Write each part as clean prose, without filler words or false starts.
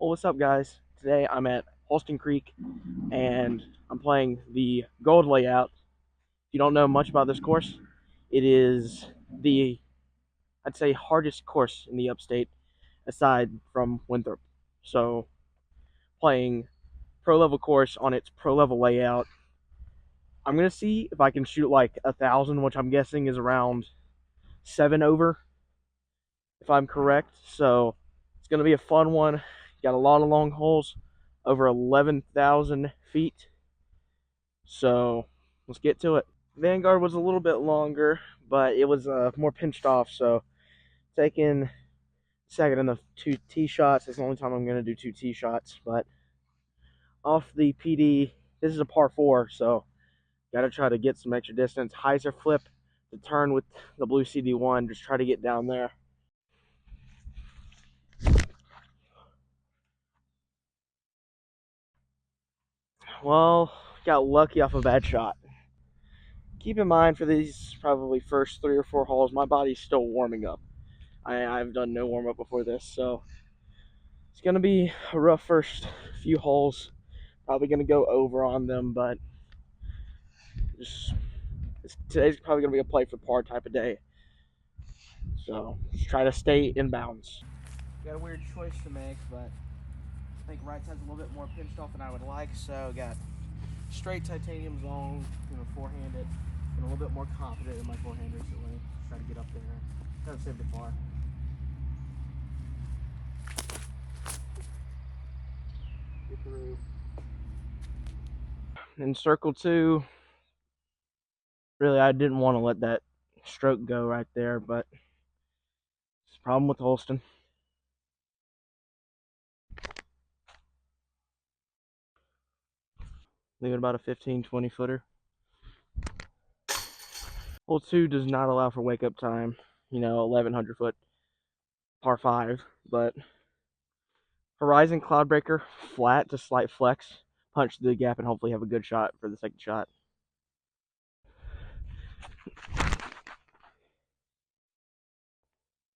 Well, what's up, guys? Today I'm at Holston Creek and I'm playing the gold layout. If you don't know much about this course, it is the, I'd say, hardest course in the upstate aside from Winthrop. So, playing pro level course on its pro level layout, I'm gonna see if I can shoot like 1,000, which I'm guessing is around 7 over, if I'm correct. So, it's gonna be a fun one. Got a lot of long holes, over 11,000 feet. So let's get to it. Vanguard was a little bit longer, but it was more pinched off. So taking second in the 2 tee shots. It's the only time I'm going to do 2 tee shots. But off the PD, this is a par 4, so got to try to get some extra distance. Hyzer flip to turn with the blue CD1. Just try to get down there. Well, got lucky off a bad shot. Keep in mind for these probably first 3 or 4 holes, my body's still warming up. I've done no warm up before this, so it's gonna be a rough first few holes. Probably gonna go over on them, but today's probably gonna be a play for par type of day. So just try to stay in bounds. Got a weird choice to make, but I think right side's a little bit more pinched off than I would like. So got straight titanium zone, forehand it, and a little bit more confident in my forehand recently. Just try to get up there. Kind of save the par. Get through. In circle 2, really I didn't want to let that stroke go right there, but it's a problem with Holston. Leaving about a 15-20 footer. Hole 2 does not allow for wake up time, 1100 foot par 5, but Horizon Cloudbreaker, flat to slight flex, punch through the gap and hopefully have a good shot for the second shot.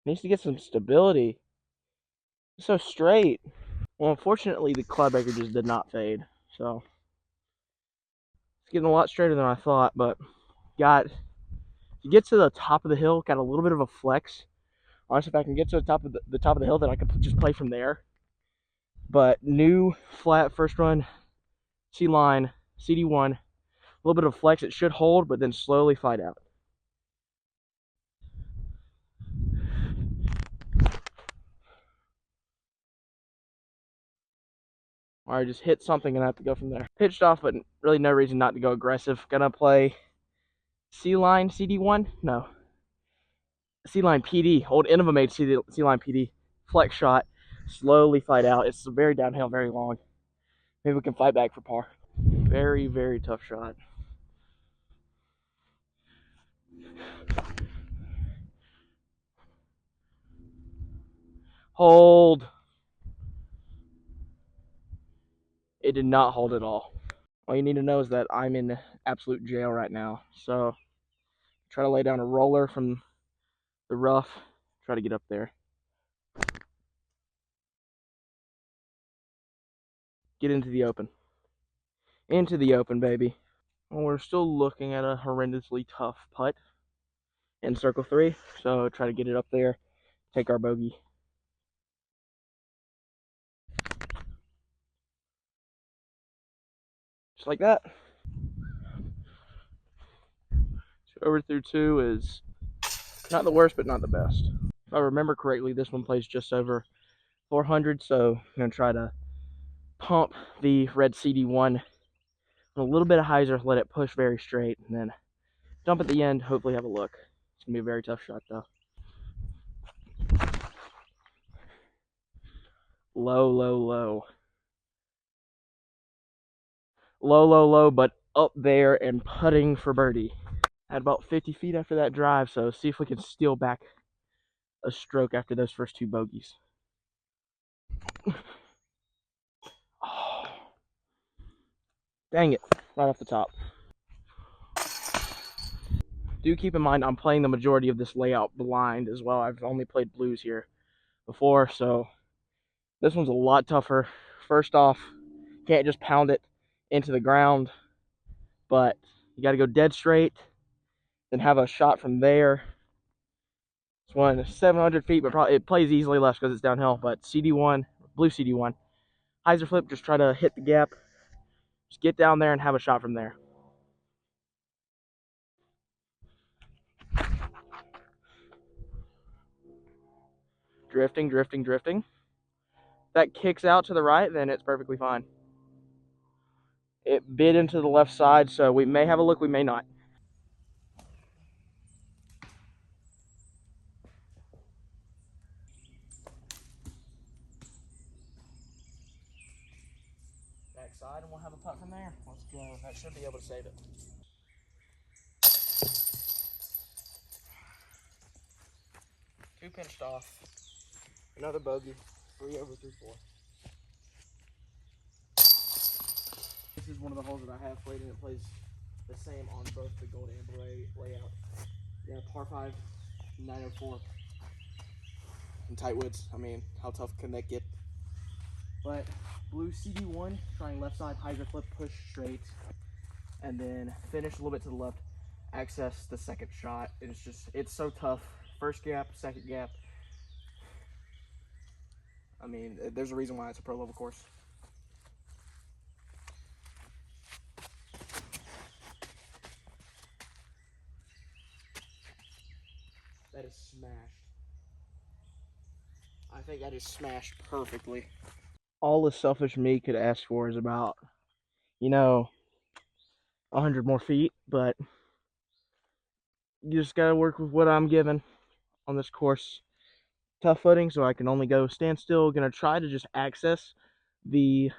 Needs to get some stability. It's so straight. Well, unfortunately, the Cloudbreaker just did not fade, so it's getting a lot straighter than I thought, but to get to the top of the hill, got a little bit of a flex. Honestly, if I can get to the top of the hill, then I can just play from there. But new flat first run, C-line, CD1, a little bit of flex. It should hold, but then slowly fight out. Or I just hit something and I have to go from there. Pitched off, but really no reason not to go aggressive. Gonna play C-line, CD1? No. C-line PD. Old Innova made C-line PD. Flex shot. Slowly fight out. It's very downhill, very long. Maybe we can fight back for par. Very, very tough shot. Hold. It did not hold at all. All you need to know is that I'm in absolute jail right now. So try to lay down a roller from the rough. Try to get up there. Get into the open. Into the open, baby. Well, we're still looking at a horrendously tough putt in circle 3. So try to get it up there. Take our bogey. Just like that. So over through 2 is not the worst, but not the best. If I remember correctly, this one plays just over 400, so I'm going to try to pump the red CD1 a little bit of hyzer, let it push very straight, and then dump at the end, hopefully have a look. It's going to be a very tough shot, though. Low, low, low. Low, low, low, but up there and putting for birdie. At about 50 feet after that drive, so see if we can steal back a stroke after those first 2 bogeys. Oh, dang it, right off the top. Do keep in mind I'm playing the majority of this layout blind as well. I've only played blues here before, so This one's a lot tougher. First off, can't just pound it into the ground, but you got to go dead straight, then have a shot from there. This one is 700 feet, but probably it plays easily left because it's downhill. But CD1, blue CD1, hyzer flip, just try to hit the gap, just get down there and have a shot from there. Drifting, drifting, drifting. If that kicks out to the right, then it's perfectly fine. It bit into the left side, so we may have a look, we may not. Backside, and we'll have a putt from there. Let's go. That should be able to save it. Two pinched off. Another bogey. 3 over 3-4. This is one of the holes that I have played, and it plays the same on both the gold and blue layout. Yeah, par 5, 904. In tight woods. I mean, how tough can that get? But blue CD1, trying left side, hyzer flip, push straight, and then finish a little bit to the left, access the second shot. It's so tough. First gap, second gap. I mean, there's a reason why it's a pro level course. That is smashed. I think that is smashed perfectly. All the selfish me could ask for is about, 100 more feet, but you just gotta work with what I'm given on this course. Tough footing, so I can only go standstill. Gonna try to just access the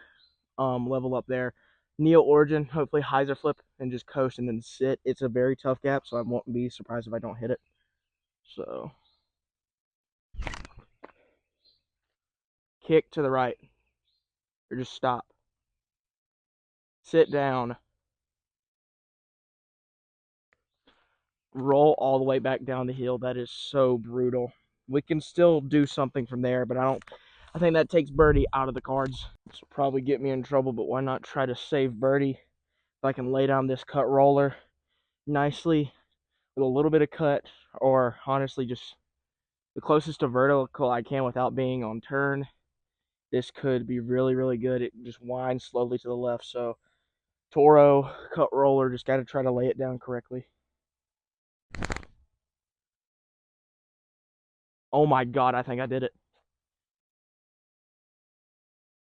level up there. Neo Origin, hopefully hyzer flip and just coast and then sit. It's a very tough gap, so I won't be surprised if I don't hit it. So, kick to the right, or just stop. Sit down. Roll all the way back down the hill. That is so brutal. We can still do something from there, but I think that takes birdie out of the cards. This will probably get me in trouble, but why not try to save birdie? If I can lay down this cut roller nicely with a little bit of cut, or honestly just the closest to vertical I can without being on turn, this could be really, really good. It just winds slowly to the left. So Toro, cut roller, just got to try to lay it down correctly. Oh my God, I think I did it.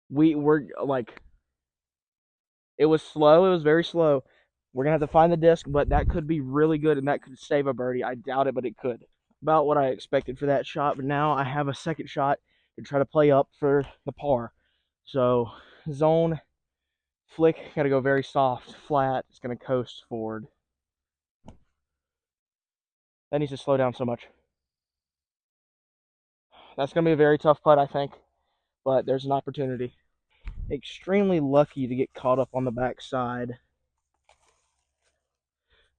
We were like, it was slow. It was very slow. We're going to have to find the disc, but that could be really good, and that could save a birdie. I doubt it, but it could. About what I expected for that shot, but now I have a second shot to try to play up for the par. So, zone, flick, got to go very soft, flat. It's going to coast forward. That needs to slow down so much. That's going to be a very tough putt, I think, but there's an opportunity. Extremely lucky to get caught up on the backside.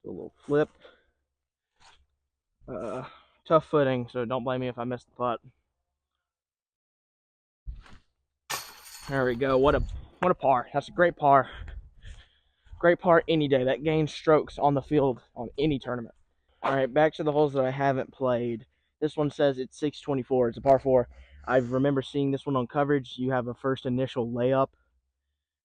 A little flip. Tough footing, so don't blame me if I missed the putt. There we go. What a par. That's a great par. Great par any day. That gains strokes on the field on any tournament. All right, back to the holes that I haven't played. This one says it's 624. It's a par 4. I remember seeing this one on coverage. You have a first initial layup,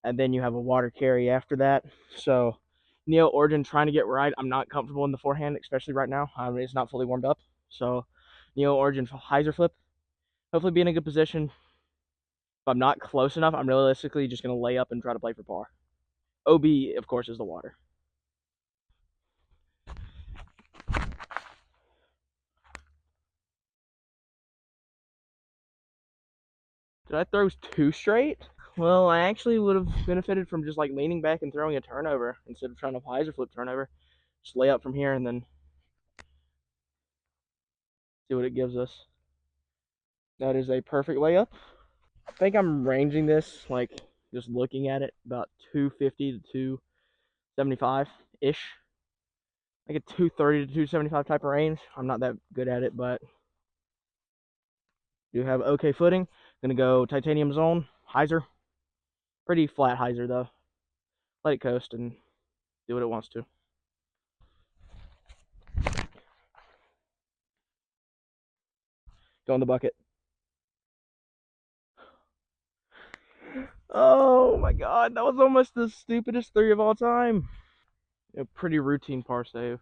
and then you have a water carry after that. So, Neo Origin trying to get right. I'm not comfortable in the forehand, especially right now. It's not fully warmed up. So, Neo Origin hyzer flip. Hopefully be in a good position. If I'm not close enough, I'm realistically just going to lay up and try to play for par. OB, of course, is the water. Did I throw 2 straight? Well, I actually would have benefited from just like leaning back and throwing a turnover instead of trying to hyzer flip turnover. Just lay up from here and then see what it gives us. That is a perfect layup. I think I'm ranging this, like just looking at it, about 250 to 275-ish. Like a 230 to 275 type of range. I'm not that good at it, but do have okay footing. Gonna go titanium zone, hyzer. Pretty flat hyzer though. Let it coast and do what it wants to. Go in the bucket. Oh my god, that was almost the stupidest 3 of all time. A pretty routine par save.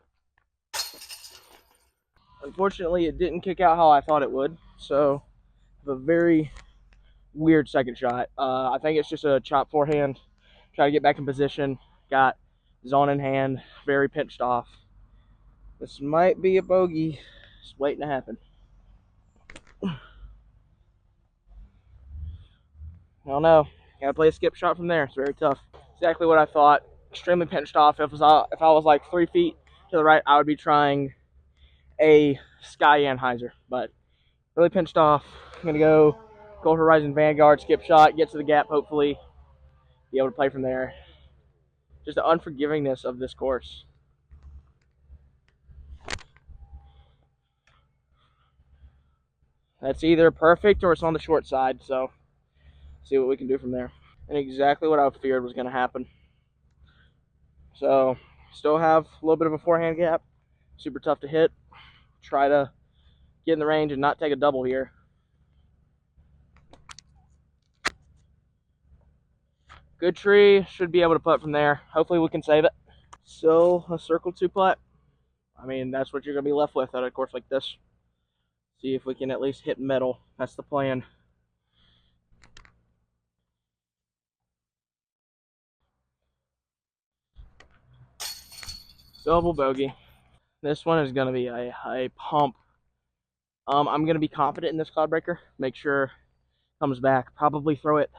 Unfortunately, it didn't kick out how I thought it would, so a very weird second shot. I think it's just a chop forehand. Try to get back in position. Got zone in hand, very pinched off. This might be a bogey. It's waiting to happen. I don't know. Gotta play a skip shot from there. It's very tough. Exactly what I thought. Extremely pinched off. If I was like 3 feet to the right, I would be trying a Sky Anheuser, but really pinched off. I'm gonna go Gold Horizon Vanguard, skip shot, get to the gap, hopefully be able to play from there. Just the unforgivingness of this course. That's either perfect or it's on the short side, so see what we can do from there. And exactly what I feared was gonna happen. So still have a little bit of a forehand gap. Super tough to hit. Try to get in the range and not take a double here. Good tree, should be able to putt from there. Hopefully we can save it. So a circle 2 putt. I mean, that's what you're gonna be left with at a course like this. See if we can at least hit metal. That's the plan. Double bogey. This one is gonna be a pump. I'm gonna be confident in this cloud breaker. Make sure it comes back. Probably throw it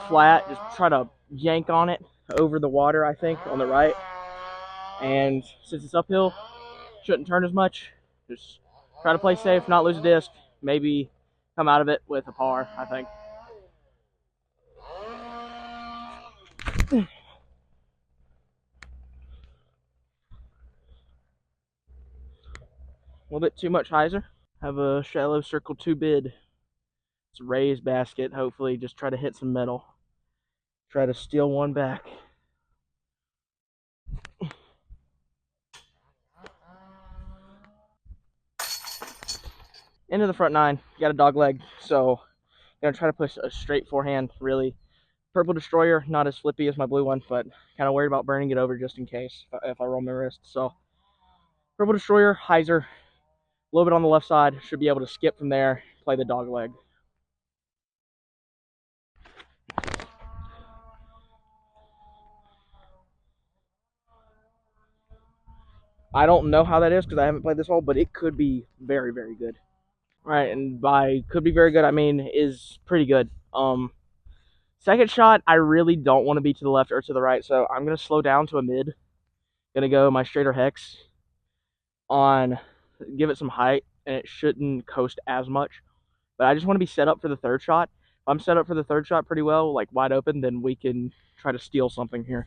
flat. Just try to yank on it over the water, I think, on the right. And since it's uphill, shouldn't turn as much. Just try to play safe, not lose a disc. Maybe come out of it with a par, I think. A little bit too much hyzer. Have a shallow circle 2 bid. It's a raised basket. Hopefully just try to hit some metal. Try to steal one back. Into the front 9. Got a dog leg, so I'm gonna try to push a straight forehand. Really, Purple Destroyer, not as flippy as my blue one, but kind of worried about burning it over just in case if I roll my wrist. So Purple Destroyer, hyzer, a little bit on the left side. Should be able to skip from there. Play the dog leg. I don't know how that is because I haven't played this hole, but it could be very, very good. All right, and by could be very good, I mean is pretty good. Second shot, I really don't want to be to the left or to the right, so I'm gonna slow down to a mid. Gonna go my straighter hex on, give it some height, and it shouldn't coast as much. But I just want to be set up for the third shot. If I'm set up for the third shot pretty well, like wide open, then we can try to steal something here.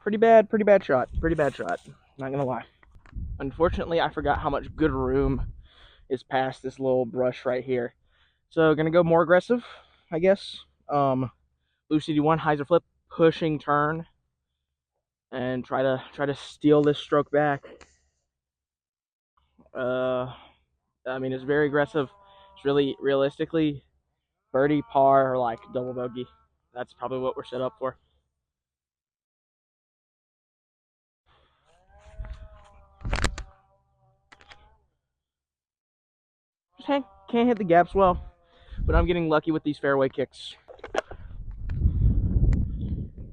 Pretty bad shot. Pretty bad shot. Not gonna lie. Unfortunately, I forgot how much good room is past this little brush right here. So gonna go more aggressive, I guess. Blue CD1, hyzer flip, pushing turn, and try to steal this stroke back. I mean, it's very aggressive. It's really realistically birdie, par, or like double bogey. That's probably what we're set up for. Just can't hit the gaps well, but I'm getting lucky with these fairway kicks.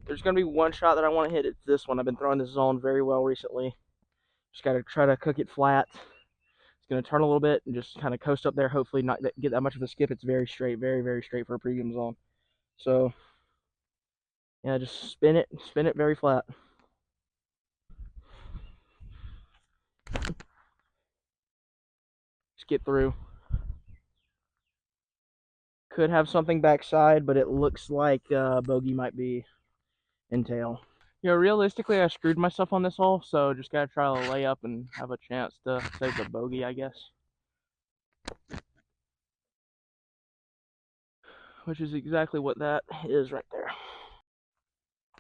There's gonna be one shot that I want to hit. It's this one. I've been throwing this zone very well recently. Just gotta try to cook it flat. It's gonna turn a little bit and just kind of coast up there. Hopefully not get that much of a skip. It's very straight, very straight for a premium zone. So yeah, just spin it very flat. Just get through. Could have something backside, but it looks like bogey might be in tail. You know, realistically, I screwed myself on this hole, so just gotta try to lay up and have a chance to save the bogey, I guess. Which is exactly what that is right there.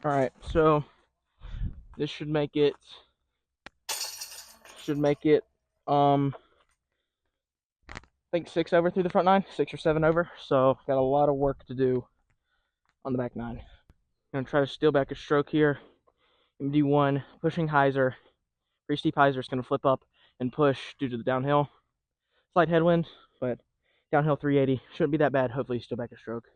Alright, so this should make it I think 6 over through the front 9, 6 or 7 over. So got a lot of work to do on the back 9. I'm gonna try to steal back a stroke here. MD1 pushing hyzer. Pretty steep hyzer is gonna flip up and push due to the downhill. Slight headwind, but downhill 380 shouldn't be that bad. Hopefully steal back a stroke.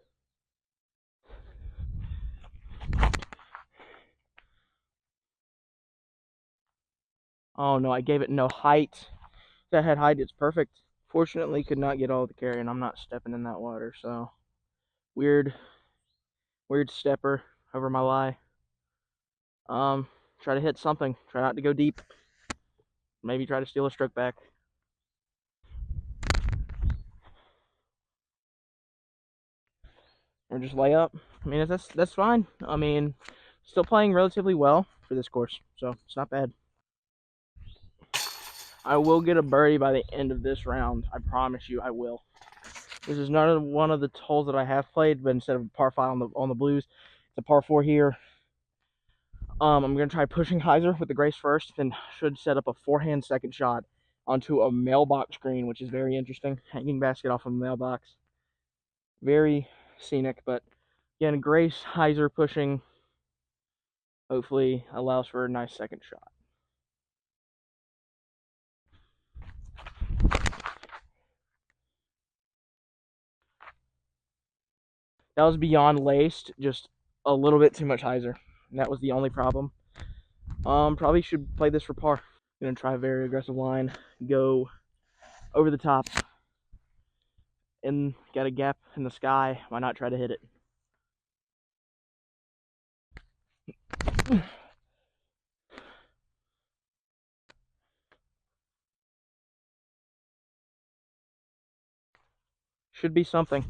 Oh no, I gave it no height. If that had height, it's perfect. Fortunately, could not get all the carry, and I'm not stepping in that water, so weird stepper over my lie. Try to hit something. Try not to go deep. Maybe try to steal a stroke back. Or just lay up. I mean, that's fine. I mean, still playing relatively well for this course, so it's not bad. I will get a birdie by the end of this round. I promise you, I will. This is not one of the holes that I have played, but instead of a par 5 on the blues, it's a par 4 here. I'm gonna try pushing hyzer with the Grace first, then should set up a forehand second shot onto a mailbox green, which is very interesting. Hanging basket off of a mailbox. Very scenic, but again, Grace hyzer pushing hopefully allows for a nice second shot. That was beyond laced, just a little bit too much hyzer. And that was the only problem. Probably should play this for par. Gonna try a very aggressive line, go over the top, and got a gap in the sky. Why not try to hit it? Should be something.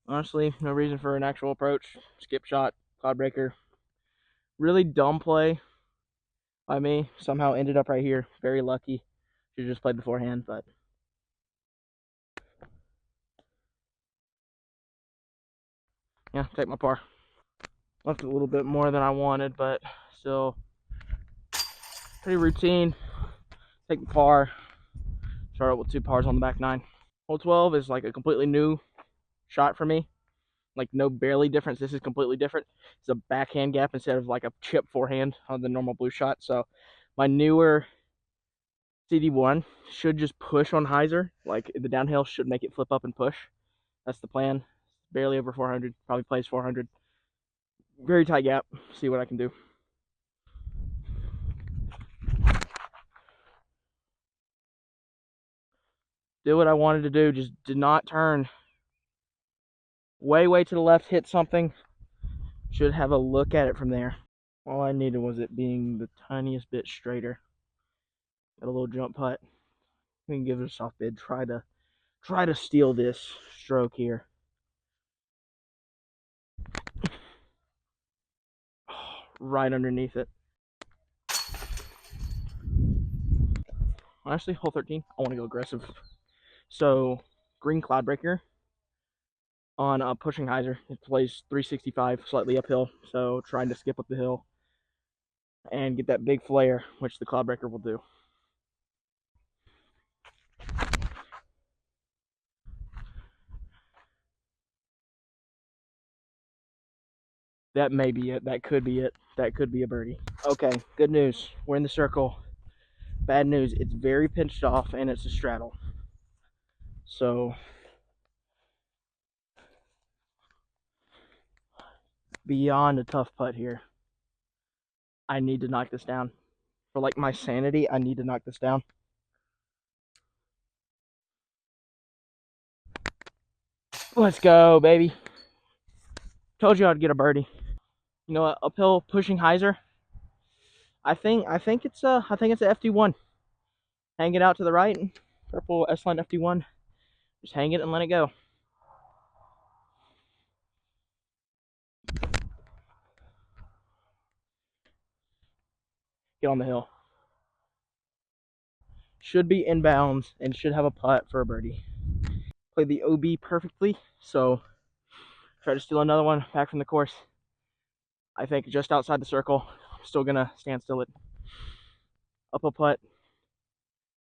Honestly, no reason for an actual approach. Skip shot, cloud breaker. Really dumb play by me. Somehow ended up right here. Very lucky. Should have just played beforehand, but yeah, take my par. Left a little bit more than I wanted, but still pretty routine. Take the par. Start out with 2 pars on the back 9. Hole 12 is like a completely new shot for me. Like no barely difference. This is completely different. It's a backhand gap instead of like a chip forehand on the normal blue shot. So my newer CD1 should just push on hyzer. Like the downhill should make it flip up and push. That's the plan. Barely over 400. Probably plays 400. Very tight gap. See what I can do. Did what I wanted to do. Just did not turn. Way to the left. Hit something. Should have a look at it from there. All I needed was it being the tiniest bit straighter. Got a little jump putt. We can give it a soft bid. Try to steal this stroke here. Right underneath it. Honestly, hole 13, I want to go aggressive. So, green cloud breaker on a pushing hyzer. It plays 365, slightly uphill. So, trying to skip up the hill and get that big flare, which the cloud breaker will do. That may be it. That could be it. That could be a birdie. Okay, good news. We're in the circle. Bad news. It's very pinched off and it's a straddle. So, beyond a tough putt here. I need to knock this down. For like my sanity, I need to knock this down. Let's go, baby. Told you I'd get a birdie. You know what? Uphill pushing hyzer. I think it's a FD1. Hang it out to the right. Purple S-line FD1. Just hang it and let it go. get on the hill. Should be inbounds and should have a putt for a birdie. Played the OB perfectly, so try to steal another one back from the course. I think just outside the circle. I'm still gonna stand still it. Up a putt.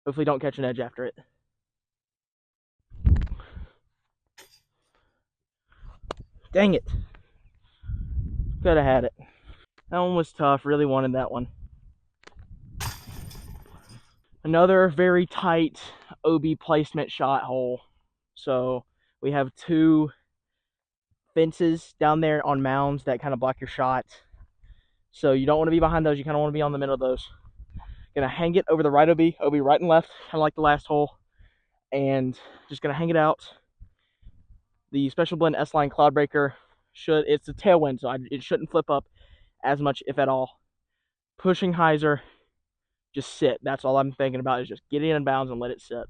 Hopefully don't catch an edge after it. Dang it. Could have had it. That one was tough. Really wanted that one. Another very tight OB placement shot hole. So we have two fences down there on mounds that kind of block your shot. So you don't want to be behind those. You kind of want to be on the middle of those. Gonna hang it over the right OB right and left, kind of like the last hole. And just gonna hang it out. The Special Blend S-Line Cloud Breaker it's a tailwind, so it shouldn't flip up as much, if at all. Pushing hyzer, just sit. That's all I'm thinking about, is just get it in bounds and let it sit.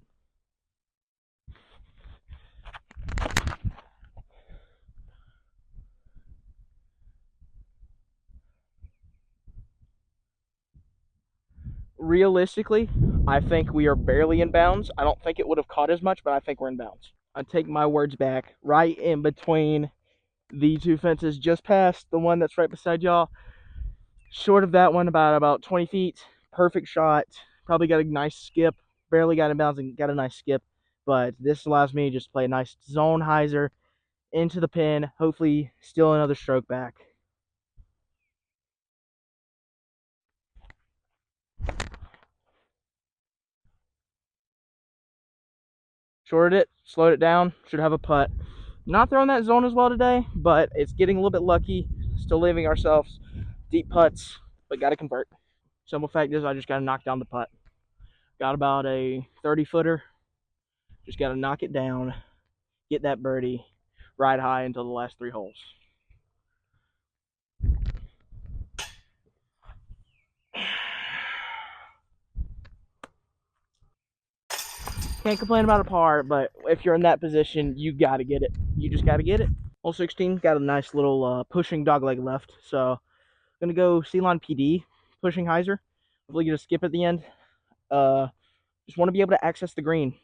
Realistically, I think we are barely in bounds. I don't think it would have caught as much, but I think we're in bounds. I take my words back. Right in between the two fences, just past the one that's right beside y'all. Short of that one, about 20 feet. Perfect shot. Probably got a nice skip. Barely got in bounds and got a nice skip. But this allows me to just play a nice zone hyzer into the pin. Hopefully steal another stroke back. Shorted it, slowed it down, should have a putt. Not throwing that zone as well today, but it's getting a little bit lucky. Still leaving ourselves deep putts, but got to convert. Simple fact is I just got to knock down the putt. Got about a 30-footer. Just got to knock it down, get that birdie, ride high until the last 3 holes. Can't complain about a par, but if you're in that position, you got to get it. You just got to get it. Hole 16, got a nice little pushing dogleg left, so I'm going to go C-line PD, pushing hyzer. Hopefully get a skip at the end. Just want to be able to access the green.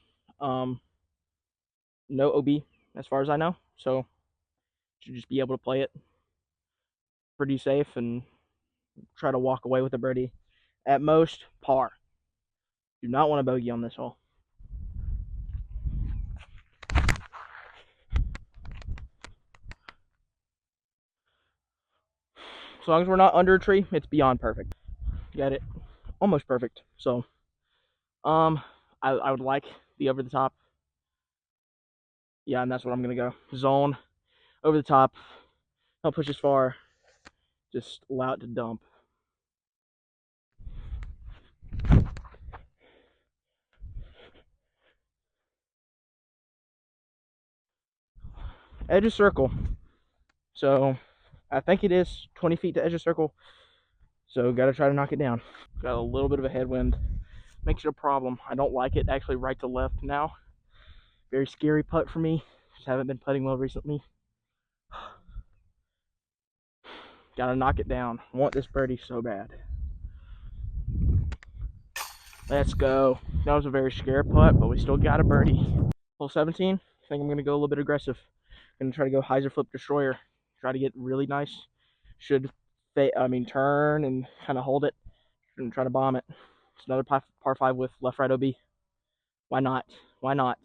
No OB as far as I know, so should just be able to play it pretty safe and try to walk away with a birdie. At most, par. Do not want a bogey on this hole. As long as we're not under a tree, it's beyond perfect. Got it. Almost perfect. So, I would like the over the top. Yeah, and that's what I'm gonna go. Zone, over the top. Don't push as far. Just allow it to dump. Edge of circle. So, I think it is 20 feet to edge of circle. So, gotta try to knock it down. Got a little bit of a headwind. Makes it a problem. I don't like it actually right to left now. Very scary putt for me. Just haven't been putting well recently. Gotta knock it down. I want this birdie so bad. Let's go. That was a very scary putt, but we still got a birdie. Hole 17. I think I'm gonna go a little bit aggressive. Gonna try to go hyzer flip destroyer. Try to get really nice. Should turn and kind of hold it and try to bomb it. It's another par 5 with left right OB. Why not? Why not?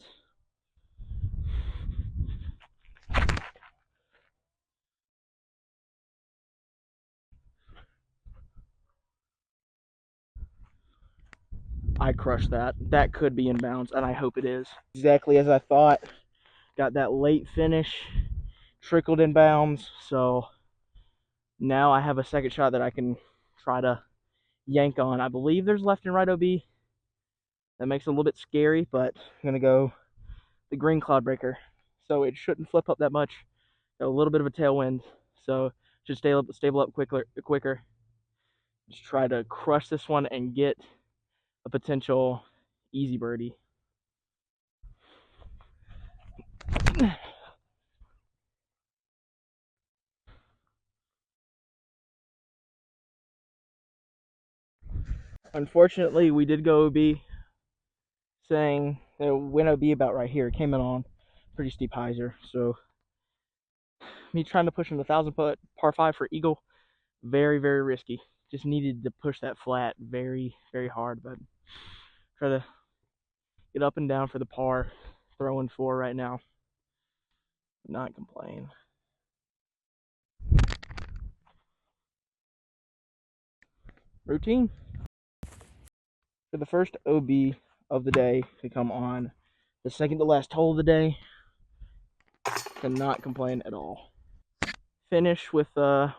I crushed that. That could be in bounds, and I hope it is. Exactly as I thought. Got that late finish. Trickled in bounds, so now I have a second shot that I can try to yank on. I believe there's left and right OB. That makes it a little bit scary, but I'm going to go the green cloud breaker. So it shouldn't flip up that much. Got a little bit of a tailwind, so should stable up quicker. Just try to crush this one and get a potential easy birdie. Unfortunately, we did go OB, saying that went OB about right here. It came in on pretty steep hyzer. So me trying to push in the 1,000-foot par 5 for eagle, very, very risky. Just needed to push that flat very, very hard, but try to get up and down for the par. Throwing 4 right now. Not complain. Routine. For the first OB of the day to come on the second to last hole of the day, cannot complain at all. Finish with a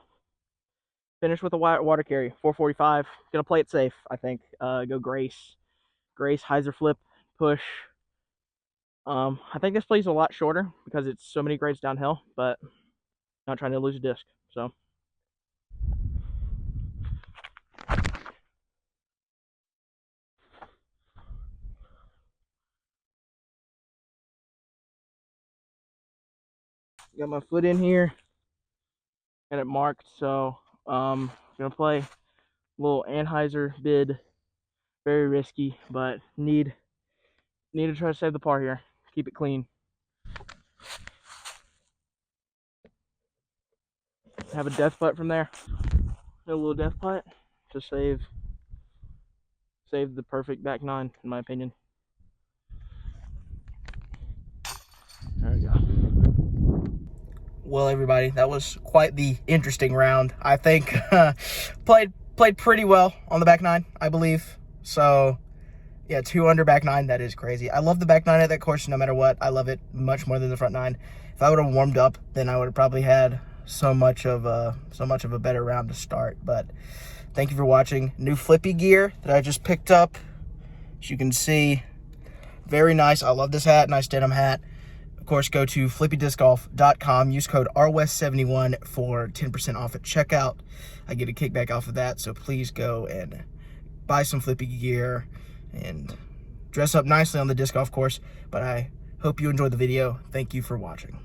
water carry, 445. Gonna play it safe, I think. Go Grace, hyzer flip, push. I think this plays a lot shorter because it's so many grades downhill, but not trying to lose a disc. So got my foot in here, got it marked. So gonna play a little Anheuser bid, very risky, but need to try to save the par here, keep it clean. Have a death putt from there. A little death putt to save the perfect back nine, in my opinion. There we go. Well, everybody, that was quite the interesting round. I think played pretty well on the back nine, I believe. So, yeah, 2 under back nine. That is crazy. I love the back nine at that course no matter what. I love it much more than the front nine. If I would have warmed up, then I would have probably had so much of a better round to start. But thank you for watching. New flippy gear that I just picked up. As you can see, very nice. I love this hat. Nice denim hat. Of course, go to flippydiscgolf.com. Use code RWEST71 for 10% off at checkout. I get a kickback off of that, so please go and buy some flippy gear and dress up nicely on the disc golf course. But I hope you enjoyed the video. Thank you for watching.